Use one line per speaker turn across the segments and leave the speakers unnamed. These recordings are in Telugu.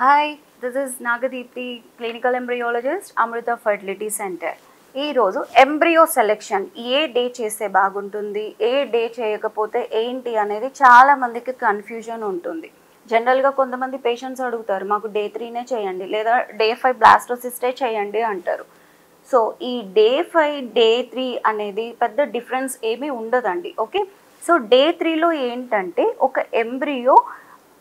Hi, this is Nagadeepthi, clinical embryologist, Amrutha fertility centre. ఈరోజు ఎంబ్రియో సెలెక్షన్ ఏ డే చేస్తే బాగుంటుంది, ఏ డే చేయకపోతే ఏంటి అనేది చాలామందికి కన్ఫ్యూజన్ ఉంటుంది. జనరల్గా కొంతమంది పేషెంట్స్ అడుగుతారు, మాకు డే 3నే చేయండి లేదా డే 5 బ్లాస్టోసిస్టే చేయండి అంటారు. సో ఈ డే 5 డే 3 అనేది పెద్ద డిఫరెన్స్ ఏమీ ఉండదండి. ఓకే, సో డే 3లో ఏంటంటే ఒక ఎంబ్రియో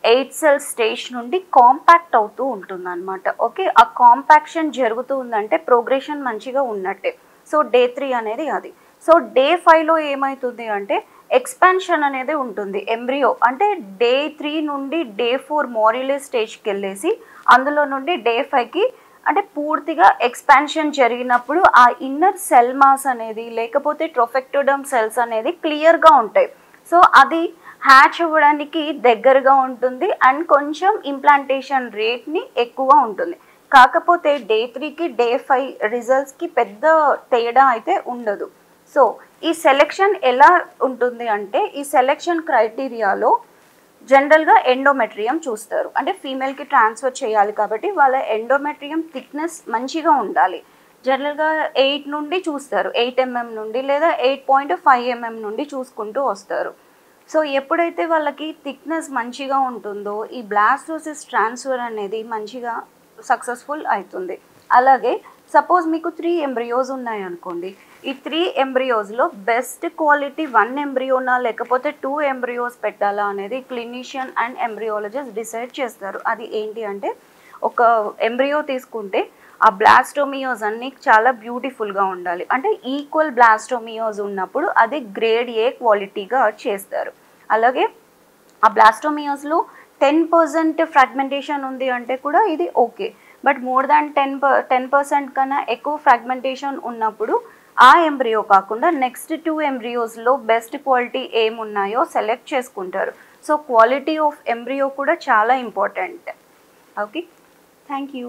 8 సెల్ స్టేజ్ నుండి కాంపాక్ట్ అవుతూ ఉంటుంది అనమాట. ఓకే, ఆ కాంపాక్షన్ జరుగుతూ ఉందంటే ప్రోగ్రెషన్ మంచిగా ఉన్నట్టే. సో డే 3 అనేది అది. సో డే 5లో ఏమవుతుంది అంటే ఎక్స్పాన్షన్ అనేది ఉంటుంది. ఎంబ్రియో అంటే డే 3 నుండి డే 4 మోరిలే స్టేజ్కి వెళ్ళేసి అందులో నుండి డే 5కి అంటే పూర్తిగా ఎక్స్పాన్షన్ జరిగినప్పుడు ఆ ఇన్నర్ సెల్ మాస్ అనేది లేకపోతే ట్రోఫెక్టోడమ్ సెల్స్ అనేది క్లియర్గా ఉంటాయి. సో అది హ్యాచ్ అవ్వడానికి దగ్గరగా ఉంటుంది అండ్ కొంచెం ఇంప్లాంటేషన్ రేట్ని ఎక్కువ ఉంటుంది. కాకపోతే డే 3కి డే 5 రిజల్ట్స్కి పెద్ద తేడా అయితే ఉండదు. సో ఈ సెలెక్షన్ ఎలా ఉంటుంది అంటే ఈ సెలెక్షన్ క్రైటీరియాలో జనరల్గా ఎండోమెట్రియం చూస్తారు. అంటే ఫీమేల్కి ట్రాన్స్ఫర్ చేయాలి కాబట్టి వాళ్ళ ఎండోమెట్రియం థిక్నెస్ మంచిగా ఉండాలి. జనరల్గా 8 నుండి చూస్తారు, 8 mm నుండి లేదా 8.5 mm నుండి చూసుకుంటూ వస్తారు. సో ఎప్పుడైతే వాళ్ళకి థిక్నెస్ మంచిగా ఉంటుందో ఈ బ్లాస్టోసిస్ ట్రాన్స్ఫర్ అనేది మంచిగా సక్సెస్ఫుల్ అవుతుంది. అలాగే సపోజ్ మీకు 3 ఎంబ్రియోస్ ఉన్నాయనుకోండి, ఈ 3 ఎంబ్రియోస్లో బెస్ట్ క్వాలిటీ 1 ఎంబ్రియోనా లేకపోతే 2 ఎంబ్రియోస్ పెట్టాలా అనేది క్లినిషియన్ అండ్ ఎంబ్రియాలజిస్ట్ డిసైడ్ చేస్తారు. అది ఏంటి అంటే ఒక ఎంబ్రియో తీసుకుంటే ఆ బ్లాస్టోమియోస్ అన్నీ చాలా బ్యూటిఫుల్గా ఉండాలి. అంటే ఈక్వల్ బ్లాస్టోమియోస్ ఉన్నప్పుడు అది గ్రేడ్ ఏ క్వాలిటీగా చేస్తారు. అలాగే ఆ బ్లాస్టోమియోస్లో 10% ఫ్రాగ్మెంటేషన్ ఉంది అంటే కూడా ఇది ఓకే. బట్ మోర్ దాన్ 10% కన్నా ఎక్కువ ఫ్రాగ్మెంటేషన్ ఉన్నప్పుడు ఆ ఎంబ్రియో కాకుండా నెక్స్ట్ 2 ఎంబ్రియోస్లో బెస్ట్ క్వాలిటీ ఏమున్నాయో సెలెక్ట్ చేసుకుంటారు. సో క్వాలిటీ ఆఫ్ ఎంబ్రియో కూడా చాలా ఇంపార్టెంట్. Okay, thank you.